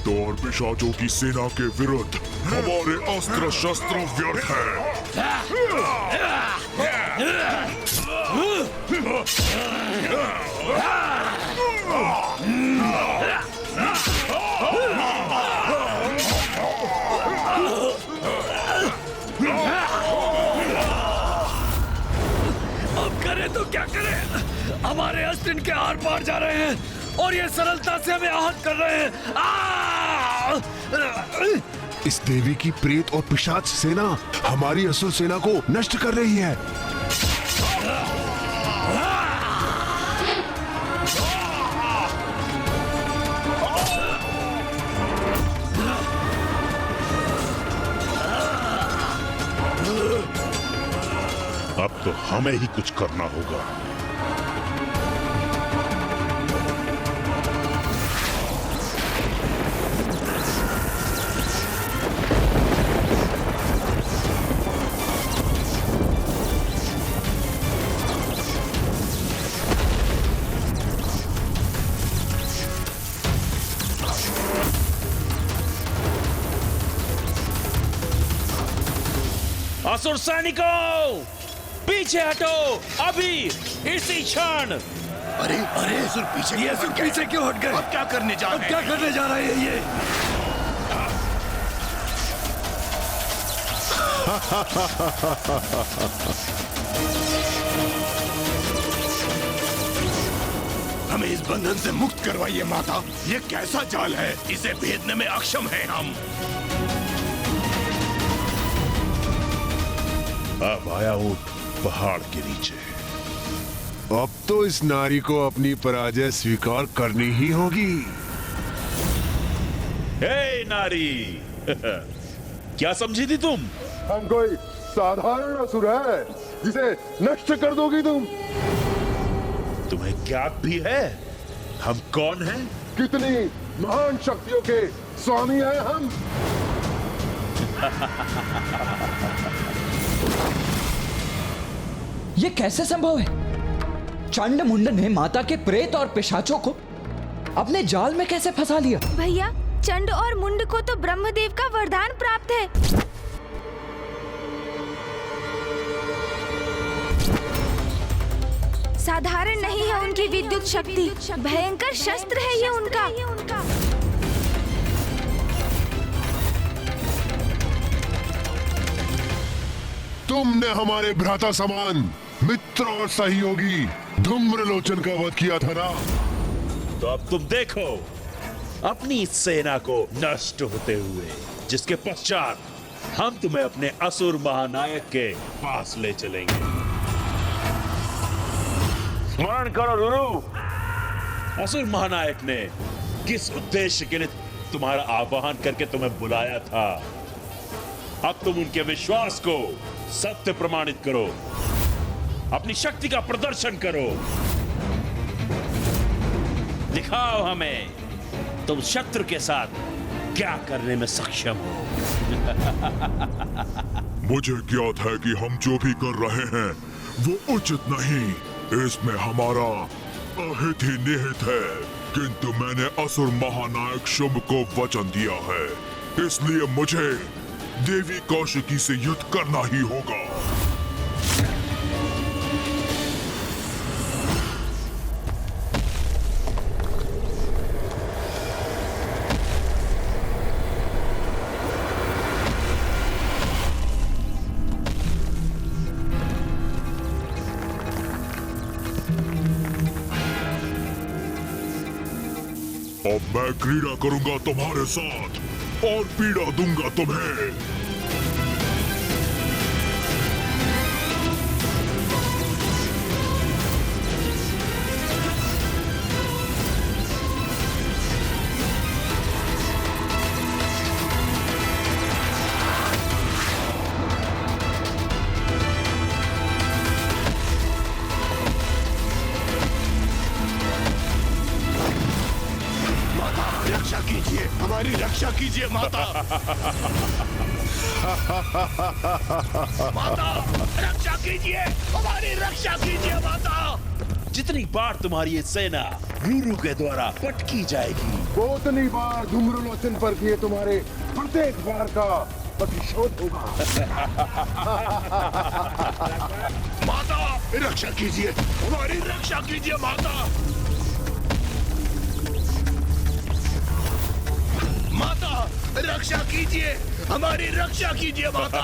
प्रेत और पिशाचों की सेना के विरुद्ध हमारे अस्त्र शस्त्र व्यर्थ है। अब करें तो क्या करें? हमारे अस्त्र इनके आर पार जा रहे हैं और ये सरलता से हमें आहत कर रहे हैं। इस देवी की प्रेत और पिशाच सेना हमारी असुर सेना को नष्ट कर रही है। अब तो हमें ही कुछ करना होगा। असुर सैनिकों, पीछे हटो अभी, इसी क्षण। अरे अरे असुर पीछे, ये असुर पीछे क्यों हट गए? अब क्या करने जा रहे हैं? क्या करने जा रहे हैं ये? हमें इस बंधन से मुक्त करवाइए माता। ये कैसा जाल है, इसे भेदने में अक्षम हैं हम। अब आया ऊंट पहाड़ के नीचे। अब तो इस नारी को अपनी पराजय स्वीकार करनी ही होगी। हे नारी, क्या समझी थी तुम? हम कोई साधारण असुर है जिसे नष्ट कर दोगी तुम? तुम्हें ज्ञात भी है हम कौन हैं? कितनी महान शक्तियों के स्वामी हैं हम। ये कैसे संभव है? चंड मुंड ने माता के प्रेत और पिशाचों को अपने जाल में कैसे फंसा लिया? भैया, चंड और मुंड को तो ब्रह्मदेव का वरदान प्राप्त है। साधारण नहीं है उनकी विद्युत शक्ति, भयंकर शस्त्र है ये उनका। तुमने हमारे भ्राता समान मित्र और सहयोगी धूम्रलोचन का वध किया था ना? तो अब तुम देखो अपनी सेना को नष्ट होते हुए, जिसके पश्चात हम तुम्हें अपने असुर महानायक के पास ले चलेंगे। स्मरण करो रुरु, असुर महानायक ने किस उद्देश्य के लिए तुम्हारा आह्वान करके तुम्हें बुलाया था। अब तुम उनके विश्वास को सत्य प्रमाणित करो, अपनी शक्ति का प्रदर्शन करो, दिखाओ हमें तुम शत्रु के साथ क्या करने में सक्षम हो। मुझे ज्ञात है कि हम जो भी कर रहे हैं वो उचित नहीं, इसमें हमारा अहित ही निहित है। किंतु मैंने असुर महानायक शुंभ को वचन दिया है, इसलिए मुझे देवी कौशिकी से युद्ध करना ही होगा। अब मैं क्रीड़ा करूंगा तुम्हारे साथ और पीड़ा दूंगा तुम्हें। रक्षा कीजिए, हमारी रक्षा कीजिए माता। माता, रक्षा कीजिए, हमारी रक्षा कीजिए माता। जितनी बार तुम्हारी ये सेना रूरू के द्वारा पटकी जाएगी, वो उतनी बार धूम्रलोचन पर किए तुम्हारे प्रत्येक बार का प्रतिशोध होगा। माता रक्षा कीजिए, हमारी रक्षा कीजिए माता। माता रक्षा कीजिए, हमारी रक्षा कीजिए माता।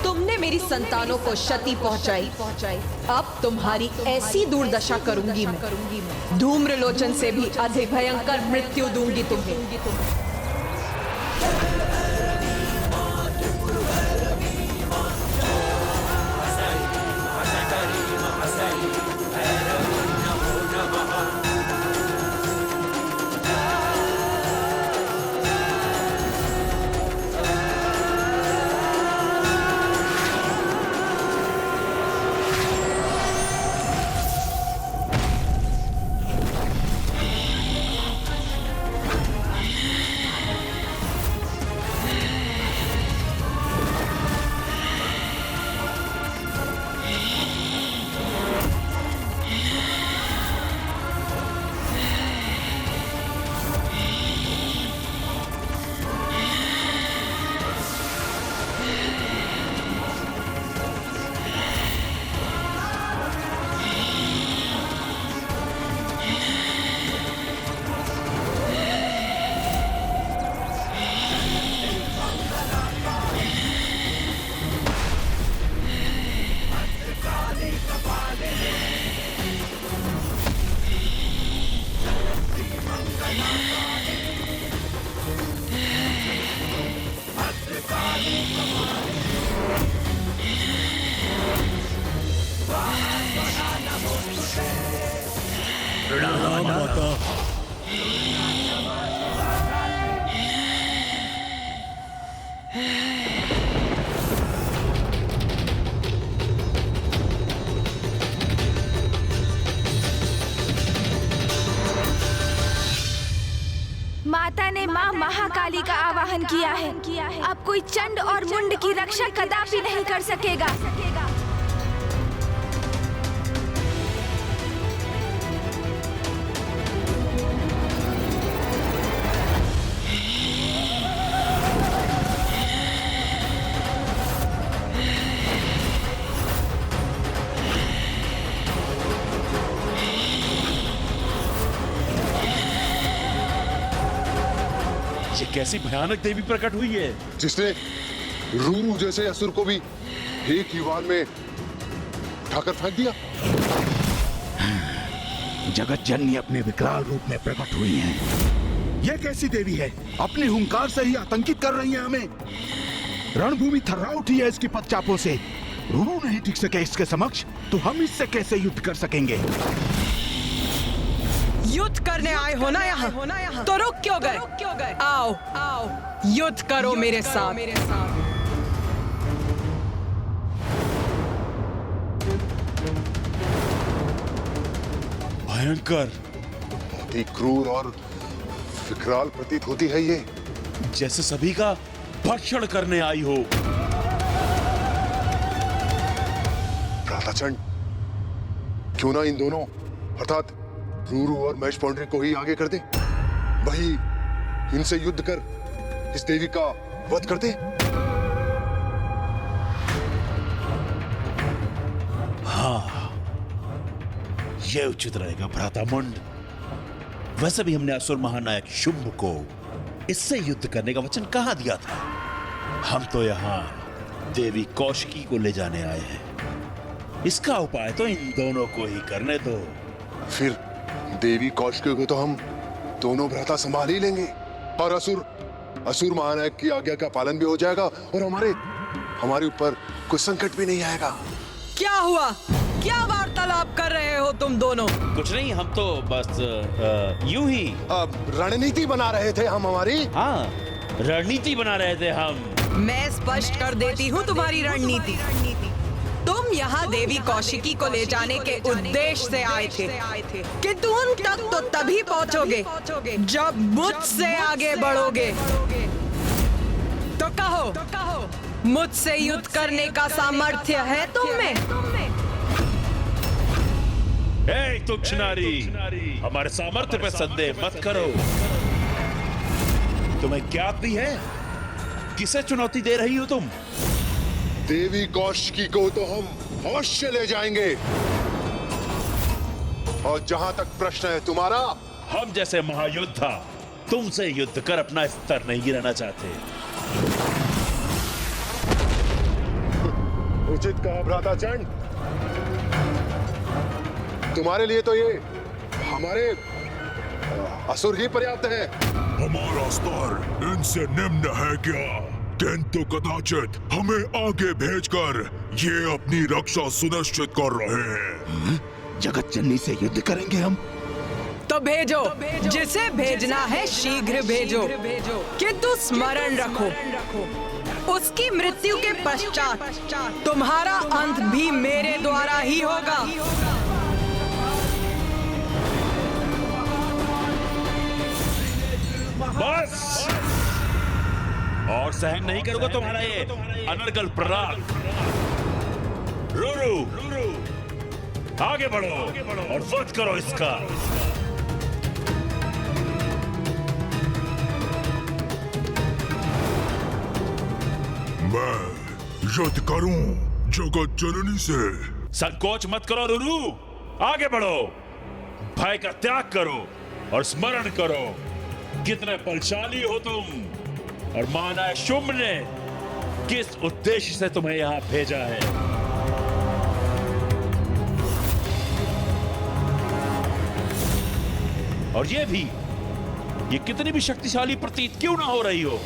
तुमने मेरी संतानों को क्षति पहुंचाई, अब तुम्हारी ऐसी दुर्दशा करूंगी मैं। धूम्रलोचन से भी अधिक भयंकर मृत्यु दूंगी तुम्हें। प्रणाम माता। माता ने माँ महाकाली का आवाहन किया है। अब कोई चंड और मुंड की रक्षा कदापि नहीं कर सकेगा। ये कैसी भयानक देवी प्रकट हुई है, जिसने रूरू जैसे असुर को भी एक ही वार में उठाकर फेंक दिया। जगत जननी अपने विकराल रूप में प्रकट हुई हैं। यह कैसी देवी है? अपने हुंकार से ही आतंकित कर रही है हमें। रणभूमि थर्रा उठी है इसकी पदचापों से। रूरू नहीं टिक सके इसके समक्ष, तो हम इससे कैसे युद्ध कर सकेंगे? युद्ध करने आए हो ना यहाँ, तो रुक क्यों गए? आओ युद्ध करो मेरे साथ। भयंकर, अति क्रूर और विकराल प्रतीत होती है ये। जैसे सभी का भक्षण करने आई हो। भ्राताचंड, क्यों ना इन दोनों अर्थात रूरू और महेश पौंड्री को ही आगे कर दे। वही इनसे युद्ध कर इस देवी का वध कर दे। हाँ, यह उचित रहेगा भ्रातामुंड। वैसे भी हमने असुर महानायक शुंभ को इससे युद्ध करने का वचन कहाँ दिया था। हम तो यहाँ देवी कौशिकी को ले जाने आए हैं। इसका उपाय तो इन दोनों को ही करने दो। फिर देवी कौशिकी को तो हम दोनों भ्राता संभाल ही लेंगे, और असुर महानायक की आज्ञा का पालन भी हो जाएगा, और हमारे ऊपर कोई संकट भी नहीं आएगा। क्या हुआ? क्या वार्तालाप कर रहे हो तुम दोनों? कुछ नहीं, हम तो बस यूं ही अब रणनीति बना रहे थे हम हमारी। हाँ, रणनीति बना रहे थे हम। मैं स्पष्ट कर देती हूँ तुम्हारी रणनीति। तुम यहाँ देवी कौशिकी को ले जाने के उद्देश्य से आए थे, किंतु उन तक तो तभी पहुँचोगे जब मुझसे आगे बढ़ोगे। तो कहो, मुझसे युद्ध करने का सामर्थ्य है तुम में? ए तुच्छ नारी, हमारे सामर्थ्य पे संदेह मत करो। तुम्हें क्या भी है? किसे चुनौती दे रही हो तुम? देवी कौशिकी को तो हम अवश्य ले जाएंगे। और जहां तक प्रश्न है तुम्हारा, हम जैसे महायोद्धा तुमसे युद्ध कर अपना स्तर नहीं गिराना चाहते। उचित कहा भ्राता चंड। तुम्हारे लिए तो ये हमारे असुर ही पर्याप्त है। हमारा स्तर इनसे निम्न है क्या? किंतु कदाचित हमें आगे भेजकर ये अपनी रक्षा सुनिश्चित कर रहे हैं। जगत जननी से युद्ध करेंगे हम? तो भेजो, जिसे भेजना है शीघ्र भेजो, किंतु स्मरण रखो, उसकी मृत्यु के पश्चात तुम्हारा अंत भी मेरे द्वारा ही होगा। बस, और सहन नहीं करूंगा तुम्हारा ये अनर्गल प्रहार। रूरू, आगे बढ़ो और वध करो इसका। मैं युद्ध करूं जगत जननी से? संकोच मत करो रूरू, आगे बढ़ो, भय का त्याग करो और स्मरण करो कितने बलशाली हो तुम, और माना शुंभ ने किस उद्देश्य से तुम्हें यहां भेजा है। और ये कितनी भी शक्तिशाली प्रतीत क्यों ना हो रही हो,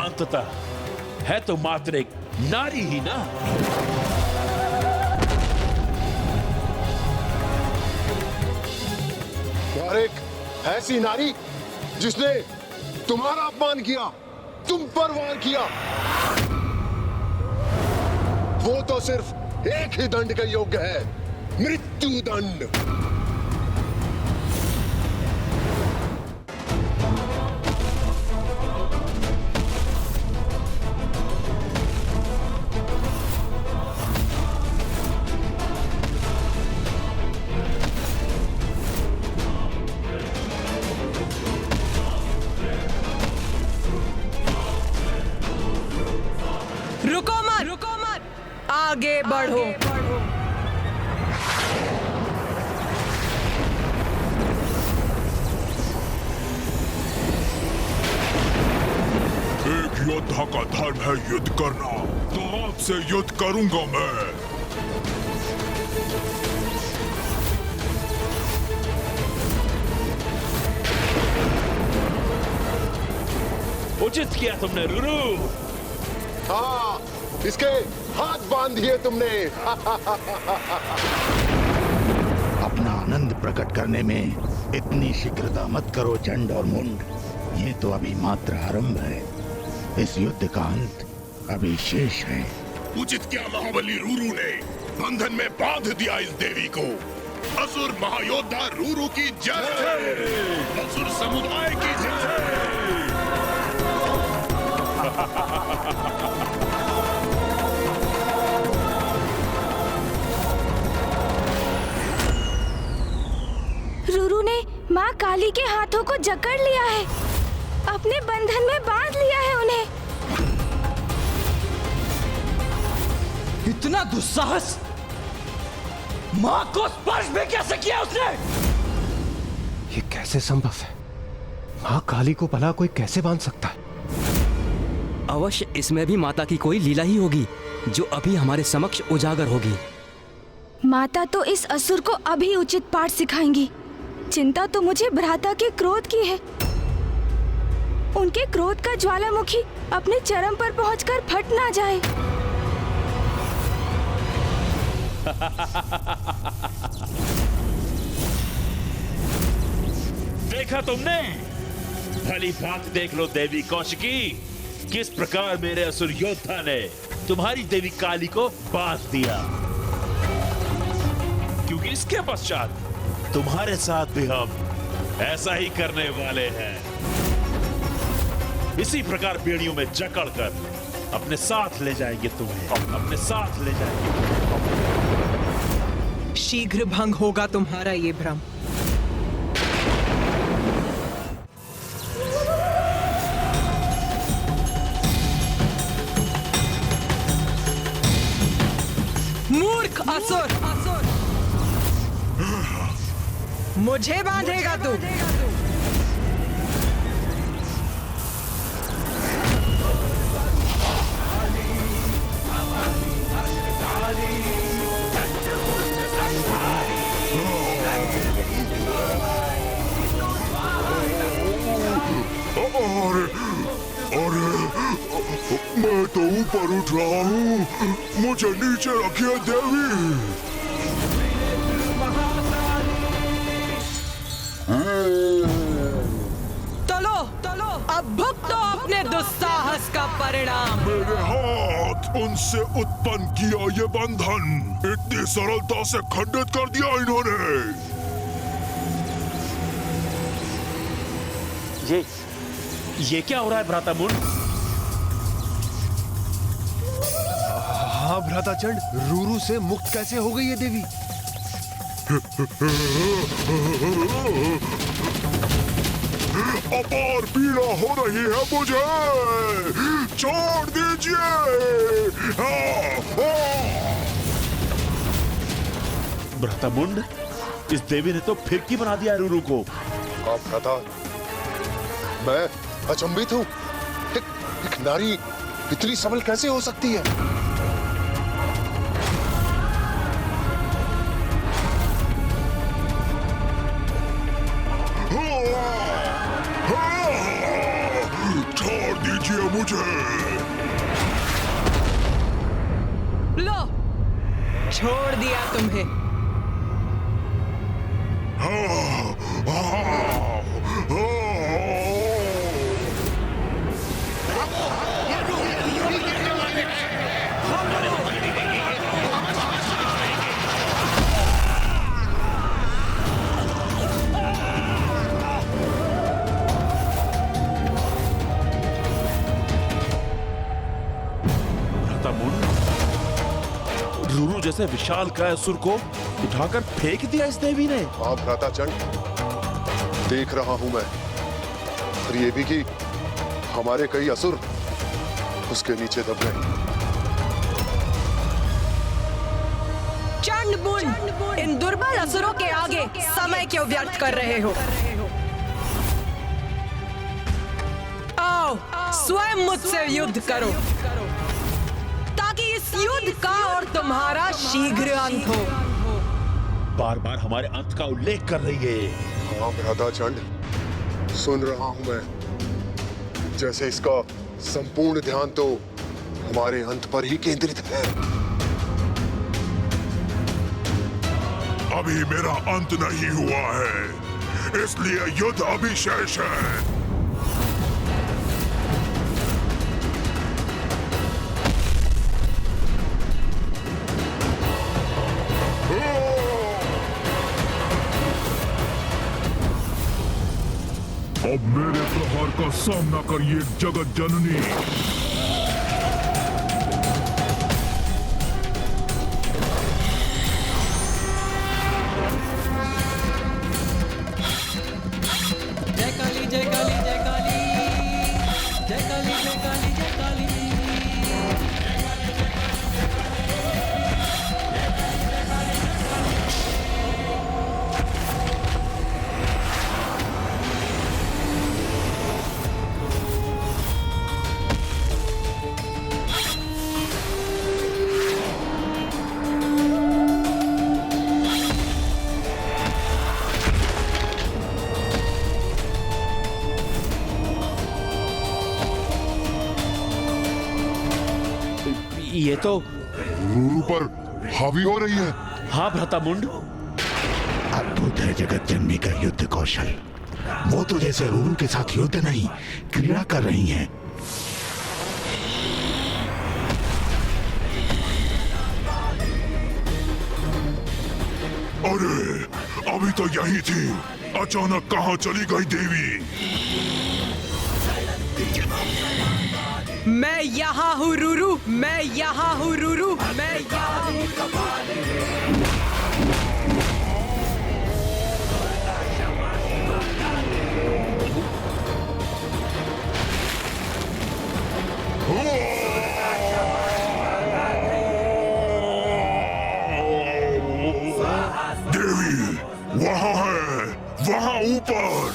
अंततः है तो मात्र एक नारी ही ना। और एक ऐसी नारी जिसने तुम्हारा अपमान किया, तुम पर वार किया, वो तो सिर्फ एक ही दंड के योग्य है, मृत्यु दंड। रुको मत, आगे बढ़ो। एक योद्धा का धर्म है युद्ध करना, तो आपसे युद्ध करूंगा मैं। उचित किया तुमने रूरू। हाँ, इसके हाथ बांध दिए तुमने। अपना आनंद प्रकट करने में इतनी शीघ्रता मत करो चंड और मुंड, ये तो अभी मात्र आरंभ है। इस युद्ध का अंत अभी शेष है। उचित क्या महाबली रूरू ने बंधन में बांध दिया इस देवी को। असुर महायोद्धा रूरू की जय, असुर समुदाय की जय। रूरू ने माँ काली के हाथों को जकड़ लिया है, अपने बंधन में बांध लिया है उन्हें। इतना दुस्साहस! माँ को स्पर्श भी कैसे किया उसने? ये कैसे संभव है? माँ काली को भला कोई कैसे बांध सकता है? अवश्य इसमें भी माता की कोई लीला ही होगी जो अभी हमारे समक्ष उजागर होगी। माता तो इस असुर को अभी उचित पाठ सिखाएंगी। चिंता तो मुझे भ्राता के क्रोध की है। उनके क्रोध का ज्वालामुखी अपने चरम पर पहुंचकर फट ना जाए। देखा तुमने? भली बात देख लो देवी कौशिकी, किस प्रकार मेरे असुर योद्धा ने तुम्हारी देवी काली को बांध दिया, क्योंकि इसके पश्चात तुम्हारे साथ भी हम ऐसा ही करने वाले हैं। इसी प्रकार बेड़ियों में जकड़कर अपने साथ ले जाएंगे तुम्हें, अपने साथ ले जाएंगे। शीघ्र भंग होगा तुम्हारा ये भ्रम। मूर्ख असुर, मुझे बांधेगा तू? अरे मैं तो ऊपर उठ रहा हूँ, मुझे नीचे रखिए देवी। चलो चलो, अब भुगतो अपने दुस्साहस का परिणाम। मेरे हाथ उनसे उत्पन्न किया ये बंधन इतनी सरलता से खंडित कर दिया इन्होंने। ये क्या हो रहा है भ्राता मुंड? हाँ भ्राताचंड, रूरू से मुक्त कैसे हो गई ये देवी? अपार पीड़ा हो रही है मुझे, छोड़ दीजिए। भ्राता मुंड, इस देवी ने तो फिरकी बना दिया रूरू को। हाँ भ्राता, मैं अचंभित हूँ। एक नारी इतनी सबल कैसे हो सकती है? छोड़ दीजिए मुझे। लो, छोड़ दिया तुम्हें। रूरू जैसे विशाल काय असुर को उठाकर फेंक दिया इस देवी ने। हाँ भ्राताचंड, देख रहा हूं मैं, और ये भी कि हमारे कई असुर उसके नीचे दब गए। चंडमुंड, इन दुर्बल असुरों के आगे समय क्यों व्यर्थ कर रहे हो? आओ, स्वयं मुझसे युद्ध करो, ताकि इस युद्ध का और तुम्हारा शीघ्र अंत हो। बार बार हमारे अंत का उल्लेख कर रही है। हाँ भ्राताचंड, सुन रहा हूं मैं, जैसे इसका संपूर्ण ध्यान तो हमारे अंत पर ही केंद्रित है। अभी मेरा अंत नहीं हुआ है, इसलिए युद्ध अभी शेष है। अब मेरे प्रहार का सामना करिए जगत जननी। जय काली जय काली जय काली जय काली जय काली जय काली। ये तो रूरू पर हावी हो रही है। हाँ भ्राता मुंड, अद्भुत है जगत जननी का युद्ध कौशल। वो तो जैसे रूरू के साथ युद्ध नहीं, क्रीड़ा कर रही हैं। अरे अभी तो यही थी, अचानक कहाँ चली गई देवी? मैं यहाँ हूँ रूरू, मैं यहाँ हूँ रूरू, मैं यहाँ हूँ। देवी वहाँ है, वहाँ ऊपर।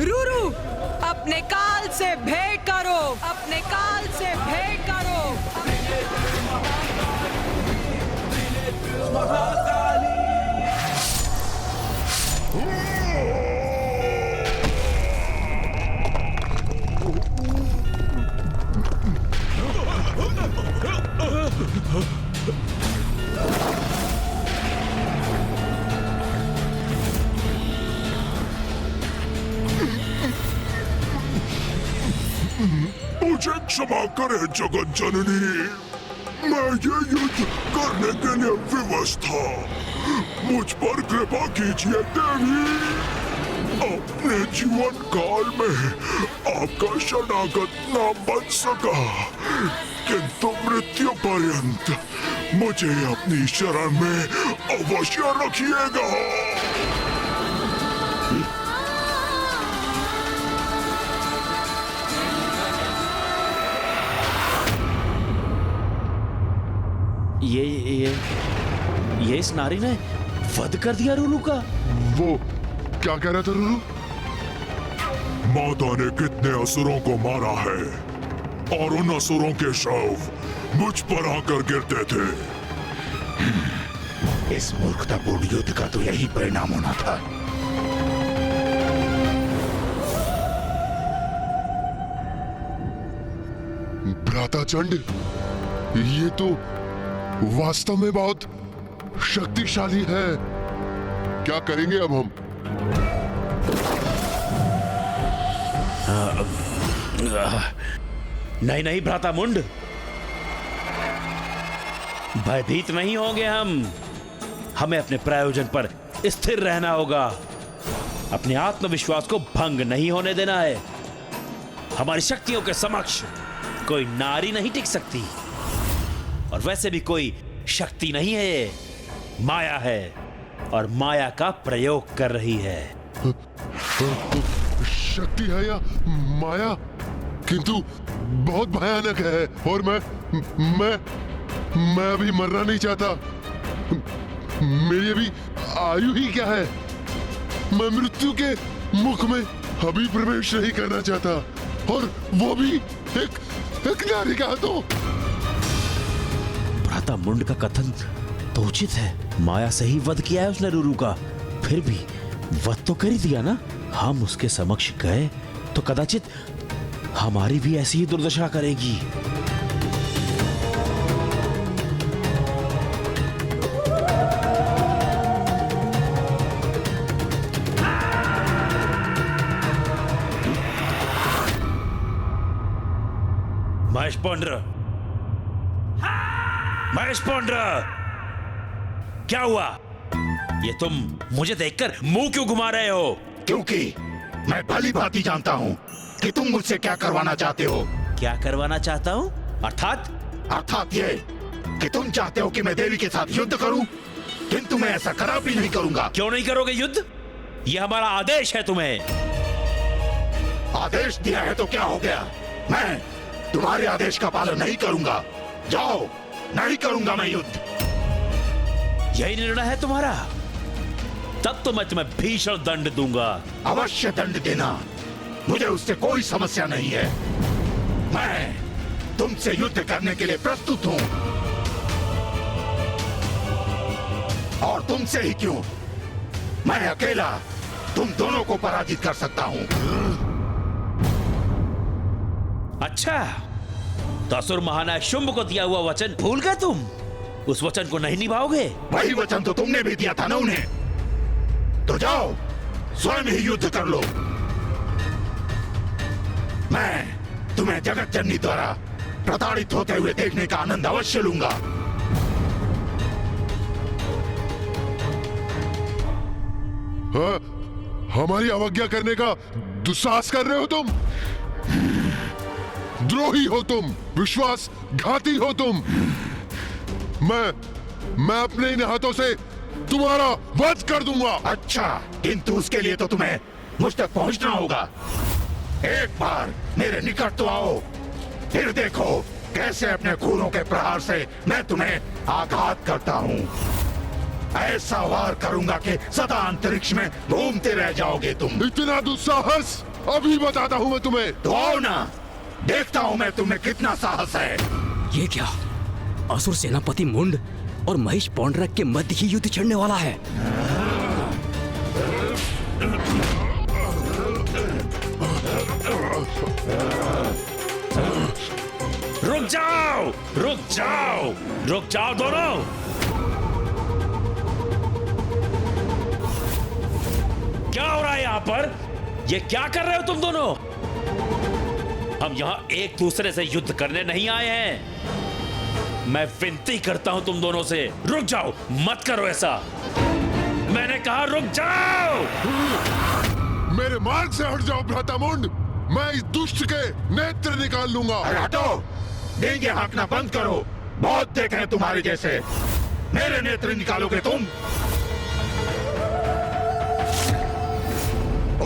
रूरू, अपने काल से भेंट करो, अपने काल से भेंट करो। मुझे क्षमा करे जगत जननी, मैं ये युद्ध करने के लिए विवश था। मुझ पर कृपा कीजिए देवी। अपने जीवन काल में आपका शरणागत न बन सका, किंतु मृत्यु पर्यंत मुझे अपनी शरण में अवश्य रखिएगा। ये इस नारी ने वध कर दिया रूरू का। वो क्या कह रहा था रूरू? माता ने कितने असुरों को मारा है और उन असुरों के शव मुझ पर आकर गिरते थे। इस मूर्खतापूर्ण युद्ध का तो यही परिणाम होना था। भ्राता चंड, ये तो वास्तव में बहुत शक्तिशाली है। क्या करेंगे अब हम? नहीं नहीं भ्राता मुंड, भयभीत नहीं होंगे हम। हमें अपने प्रयोजन पर स्थिर रहना होगा। अपने आत्मविश्वास को भंग नहीं होने देना है। हमारी शक्तियों के समक्ष कोई नारी नहीं टिक सकती, और वैसे भी कोई शक्ति नहीं है, ये माया है, और माया का प्रयोग कर रही है। शक्ति है या माया, किंतु बहुत भयानक है। और मैं अभी मरना नहीं चाहता। मेरी अभी आयु ही क्या है। मैं मृत्यु के मुख में अभी प्रवेश नहीं करना चाहता, और वो भी एक नारी का तो। भ्राता मुंड का कथन तो उचित है। माया से ही वध किया है उसने रूरू का, फिर भी वध तो कर ही दिया ना। हम उसके समक्ष गए तो कदाचित हमारी भी ऐसी ही दुर्दशा करेगी। महेश पौंड्र, क्या हुआ? ये तुम मुझे देखकर मुंह क्यों घुमा रहे हो? क्योंकि मैं भली भांति जानता हूँ कि तुम मुझसे क्या करवाना चाहते हो। क्या करवाना चाहता हूँ? अर्थात ये कि तुम चाहते हो कि मैं देवी के साथ युद्ध करूं, किंतु मैं ऐसा कदापि नहीं करूंगा। क्यों नहीं करोगे युद्ध? ये हमारा आदेश है तुम्हें। आदेश दिया है तो क्या हो गया? मैं तुम्हारे आदेश का पालन नहीं करूंगा। जाओ, नहीं करूंगा मैं युद्ध। यही निर्णय है तुम्हारा? तब तो मैं तुम्हें भीषण दंड दूंगा। अवश्य दंड देना, मुझे उससे कोई समस्या नहीं है। मैं तुमसे युद्ध करने के लिए प्रस्तुत हूं, और तुमसे ही क्यों, मैं अकेला तुम दोनों को पराजित कर सकता हूं। अच्छा, तो असुर महानायक शुंभ को दिया हुआ वचन भूल गए तुम? उस वचन को नहीं निभाओगे? वही वचन तो तुमने भी दिया था ना उन्हें। तो जाओ, स्वयं ही युद्ध कर लो। मैं तुम्हें जगत जननी द्वारा प्रताड़ित होते हुए देखने का आनंद अवश्य लूंगा। हाँ, हमारी अवज्ञा करने का दुस्साहस कर रहे हो तुम। द्रोही हो तुम, विश्वासघाती हो तुम। मैं अपने इन हाथों से तुम्हारा वध कर दूंगा। अच्छा, किंतु उसके लिए तो तुम्हें मुझ तक पहुंचना होगा। एक बार मेरे निकट तो आओ, फिर देखो कैसे अपने खूनों के प्रहार से मैं तुम्हें आघात करता हूँ। ऐसा वार करूंगा कि सदा अंतरिक्ष में घूमते रह जाओगे तुम। इतना दुस्साहस अभी बताता हूँ मैं तुम्हें। तो आओ ना, देखता हूँ मैं तुम्हें कितना साहस है। ये क्या? असुर सेनापति मुंड और महेश पौंडरक के मध्य ही युद्ध छिड़ने वाला है। रुक जाओ, रुक जाओ, रुक जाओ दोनों। क्या हो रहा है यहाँ पर? ये क्या कर रहे हो तुम दोनों? हम यहाँ एक दूसरे से युद्ध करने नहीं आए हैं। मैं विनती करता हूं तुम दोनों से, रुक जाओ, मत करो ऐसा। मैंने कहा रुक जाओ। मेरे मार्ग से हट जाओ भ्रातामुंड, मैं इस दुष्ट के नेत्र निकाल लूंगा। अरे हटो, देंगे हाँकना बंद करो। बहुत देखे हैं तुम्हारे जैसे। मेरे नेत्र निकालोगे तुम?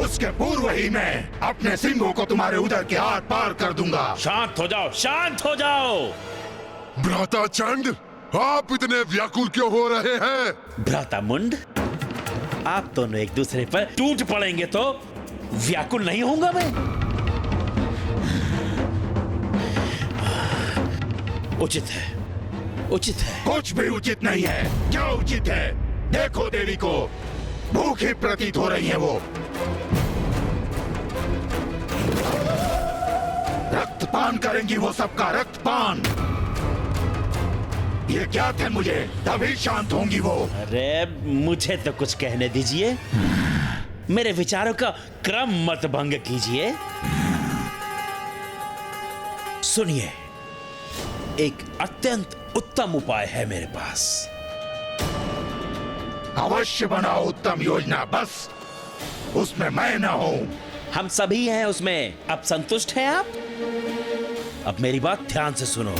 उसके पूर्व ही मैं अपने सिंहों को तुम्हारे उदर के आर पार कर दूंगा। शांत हो जाओ, शांत हो जाओ। भ्राता चंड, आप इतने व्याकुल क्यों हो रहे हैं? भ्राता मुंड, आप दोनों एक दूसरे पर टूट पड़ेंगे तो व्याकुल नहीं होऊंगा मैं। उचित है, उचित है। कुछ भी उचित नहीं है। क्या उचित है? देखो देवी को भूखी प्रतीत हो रही है वो। रक्तपान करेंगी वो, सबका रक्तपान। ये क्या थे मुझे, तभी शांत होंगी वो। अरे मुझे तो कुछ कहने दीजिए, मेरे विचारों का क्रम मत भंग कीजिए। सुनिए, एक अत्यंत उत्तम उपाय है मेरे पास। अवश्य बनाओ उत्तम योजना, बस उसमें मैं न हूं। हम सभी हैं उसमें। अब संतुष्ट हैं आप? अब मेरी बात ध्यान से सुनो।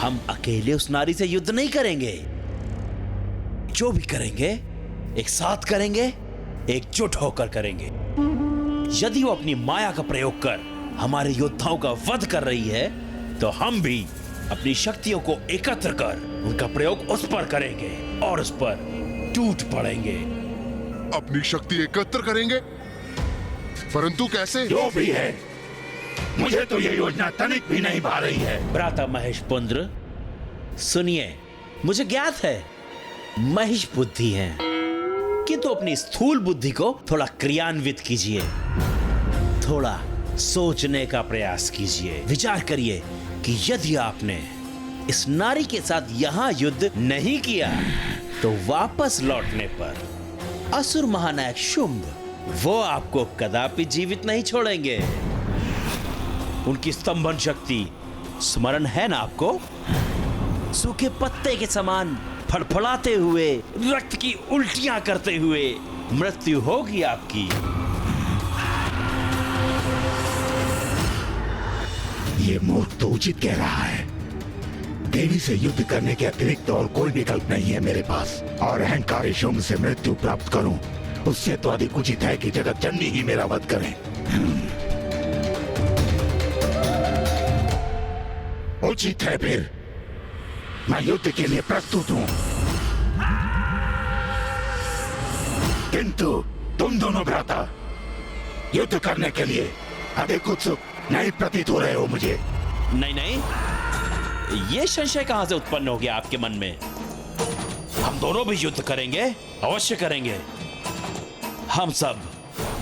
हम अकेले उस नारी से युद्ध नहीं करेंगे। जो भी करेंगे एक साथ करेंगे, एकजुट होकर करेंगे। यदि वो अपनी माया का प्रयोग कर हमारे योद्धाओं का वध कर रही है, तो हम भी अपनी शक्तियों को एकत्र कर उनका प्रयोग उस पर करेंगे और उस पर टूट पड़ेंगे। अपनी शक्ति एकत्र करेंगे, परंतु कैसे? जो भी है, मुझे तो ये योजना तनिक भी नहीं भा रही है। भ्राता महेश पुंद्र, सुनिए, मुझे ज्ञात है महेश बुद्धि है, किंतु अपनी स्थूल बुद्धि को थोड़ा क्रियान्वित कीजिए। थोड़ा सोचने का प्रयास कीजिए। विचार करिए कि यदि आपने इस नारी के साथ यहां युद्ध नहीं किया, तो वापस लौटने पर असुर महानायक शुंभ वो आपको कदापि जीवित नहीं छोड़ेंगे। उनकी स्तंभन शक्ति स्मरण है ना आपको? सूखे पत्ते के समान फड़फड़ाते हुए, रक्त की उल्टियां करते हुए मृत्यु होगी आपकी। ये मूर्ख तो उचित कह रहा है। देवी से युद्ध करने के अतिरिक्त और कोई विकल्प नहीं है मेरे पास, और अहंकारी शुंभ से मृत्यु प्राप्त करूं, उससे तो अधिक उचित है कि जगत जननी ही मेरा वध करें। उचित है, फिर मैं युद्ध के लिए प्रस्तुत हूं। किंतु तुम दोनों भ्राता युद्ध करने के लिए अधिक उत्सुक नहीं प्रतीत हो रहे हो मुझे। नहीं नहीं, ये संशय कहां से उत्पन्न हो गया आपके मन में? हम दोनों भी युद्ध करेंगे, अवश्य करेंगे। हम सब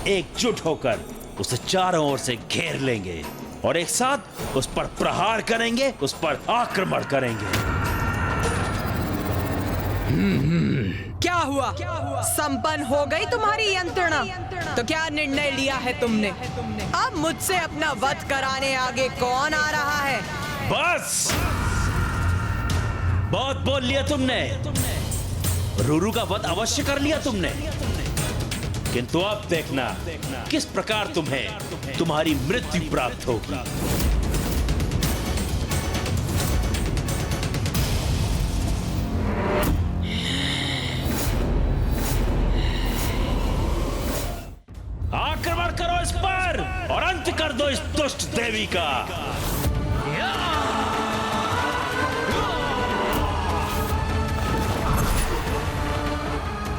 एकजुट होकर उसे चारों ओर से घेर लेंगे और एक साथ उस पर प्रहार करेंगे, उस पर आक्रमण करेंगे। क्या हुआ? संपन्न हो गई तुम्हारी यंत्रणा? तो क्या निर्णय लिया है तुमने? अब मुझसे अपना वध कराने आगे कौन आ रहा है? बस बहुत बोल लिया तुमने। रूरू का वध अवश्य कर लिया तुमने, किंतु अब देखना किस प्रकार तुम्हें तुम्हारी मृत्यु प्राप्त होगी। आक्रमण करो इस पर और अंत कर दो इस दुष्ट देवी का।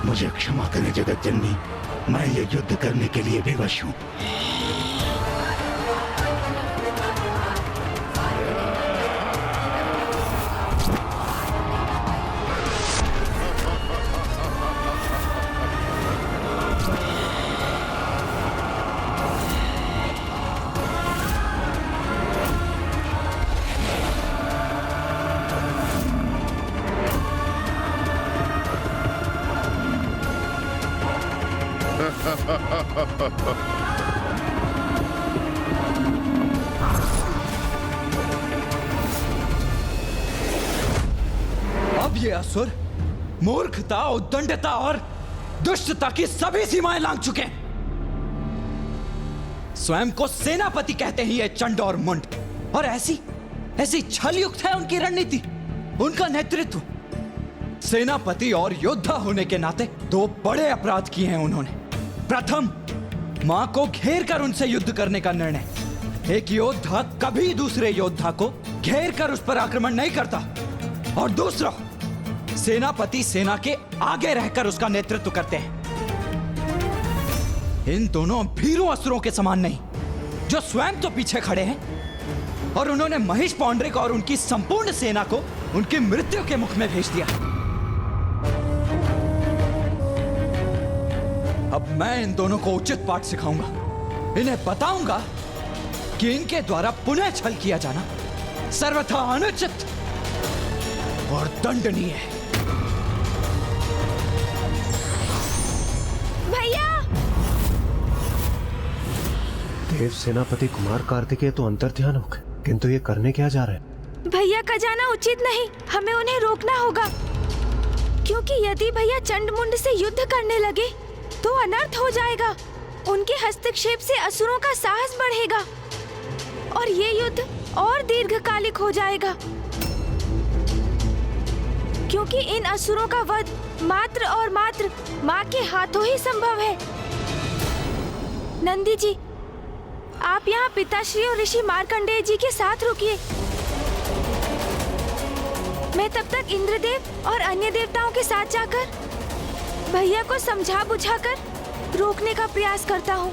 मुझे क्षमा करें जगत जननी, मैं ये युद्ध करने के लिए विवश हूँ। अब ये असुर मूर्खता, उद्दंडता और दुष्टता की सभी सीमाएं लांघ चुके हैं। स्वयं को सेनापति कहते हैं ये चंड और मुंड, और ऐसी छलयुक्त है उनकी रणनीति, उनका नेतृत्व। सेनापति और योद्धा होने के नाते दो बड़े अपराध किए हैं उन्होंने। प्रथम, मां को घेर कर उनसे युद्ध करने का निर्णय। एक योद्धा कभी दूसरे योद्धा को घेर कर उस पर आक्रमण नहीं करता। और दूसरा, सेनापति सेना के आगे रहकर उसका नेतृत्व करते हैं। इन दोनों भीरू असुरों के समान नहीं, जो स्वयं तो पीछे खड़े हैं और उन्होंने महिष पौंड्रिक और उनकी संपूर्ण सेना को उनकी मृत्यु के मुख में भेज दिया। अब मैं इन दोनों को उचित पाठ सिखाऊंगा। इन्हें बताऊंगा कि इनके द्वारा पुनः छल किया जाना सर्वथा अनुचित और दंडनीय है। भैया! देव सेनापति कुमार कार्तिकेय तो अंतर्ध्यान हो गए, किंतु ये करने क्या जा रहे हैं? भैया का जाना उचित नहीं, हमें उन्हें रोकना होगा। क्योंकि यदि भैया चंडमुंड से युद्ध करने लगे तो अनर्थ हो जाएगा। उनके हस्तक्षेप से असुरों का साहस बढ़ेगा और ये युद्ध और दीर्घकालिक हो जाएगा, क्योंकि इन असुरों का वध मात्र और मात्र माँ के हाथों ही संभव है। नंदी जी, आप यहाँ पिताश्री और ऋषि मार्कंडेय जी के साथ रुकिए। मैं तब तक इंद्रदेव और अन्य देवताओं के साथ जाकर भैया को समझा बुझाकर रोकने का प्रयास करता हूँ।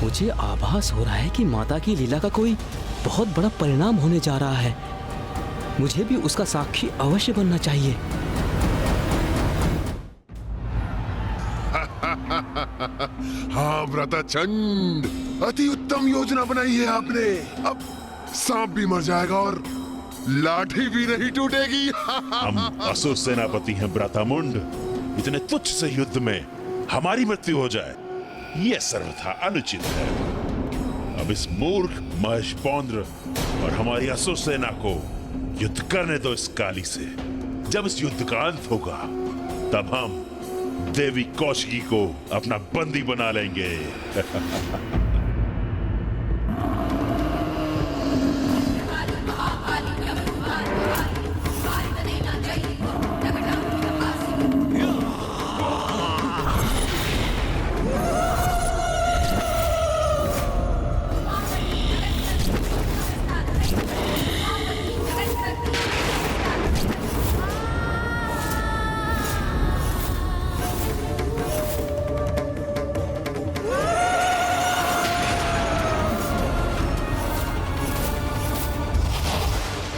मुझे आभास हो रहा है कि माता की लीला का कोई बहुत बड़ा परिणाम होने जा रहा है। मुझे भी उसका साक्षी अवश्य बनना चाहिए। हाँ व्रताचंड, अति उत्तम योजना बनाई है आपने। अब सांप भी मर जाएगा और लाठी भी नहीं टूटेगी। हम असुर सेनापति हैं व्रतामुंड, इतने तुच्छ से युद्ध में हमारी मृत्यु हो जाए यह सर्वथा अनुचित है। अब इस मूर्ख महिष पौंड्र और हमारी असुर सेना को युद्ध करने दो इस काली से। जब इस युद्ध का अंत होगा तब हम देवी कौशिकी को अपना बंदी बना लेंगे।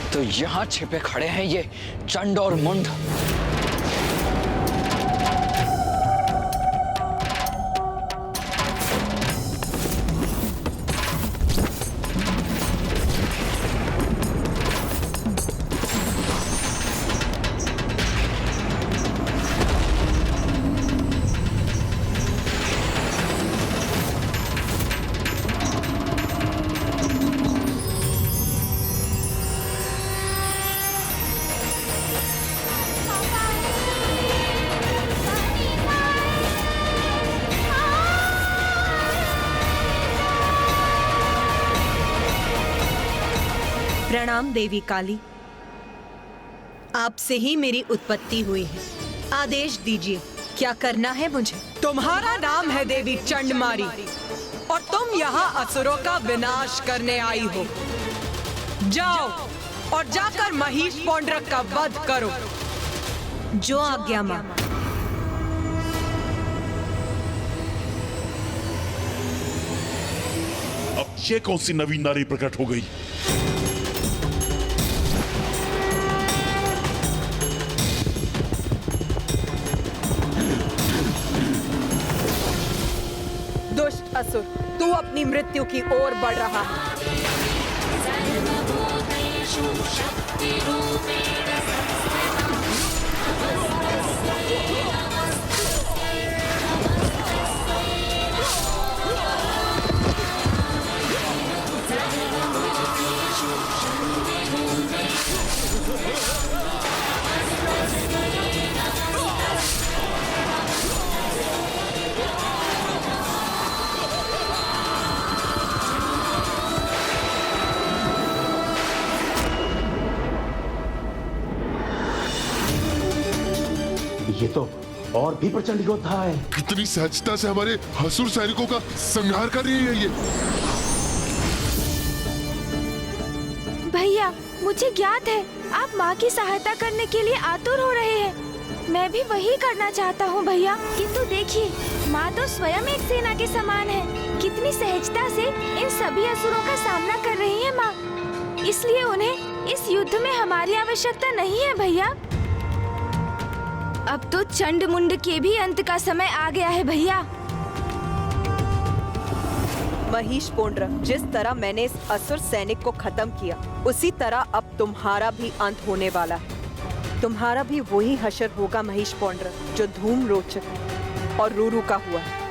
तो यहाँ छिपे खड़े हैं ये चंड और मुंड। प्रणाम देवी काली। आपसे ही मेरी उत्पत्ति हुई है। आदेश दीजिए, क्या करना है मुझे? तुम्हारा नाम है देवी चंडमारी और तुम यहाँ असुरों का विनाश करने आई हो। जाओ और जाकर महिष पौंड्रक का वध करो। जो आज्ञा मां। अब ये कौन सी नवीन नारी प्रकट हो गई? दुष्ट असुर, तू अपनी मृत्यु की ओर बढ़ रहा है। ये तो और भी प्रचंड योद्धा है। कितनी सहजता से हमारे असुर सैनिकों का संहार कर रही है ये। भैया, मुझे ज्ञात है आप माँ की सहायता करने के लिए आतुर हो रहे हैं। मैं भी वही करना चाहता हूँ भैया, किंतु देखिए माँ तो स्वयं एक सेना के समान है। कितनी सहजता से इन सभी असुरों का सामना कर रही है माँ। इसलिए उन्हें इस युद्ध में हमारी आवश्यकता नहीं है भैया। अब तो चंड मुंड के भी अंत का समय आ गया है भैया। महिष पौंड्रक, जिस तरह मैंने इस असुर सैनिक को खत्म किया, उसी तरह अब तुम्हारा भी अंत होने वाला है। तुम्हारा भी वही हशर होगा महिष पौंड्रक, जो धूम रोचक और रूरू का हुआ है।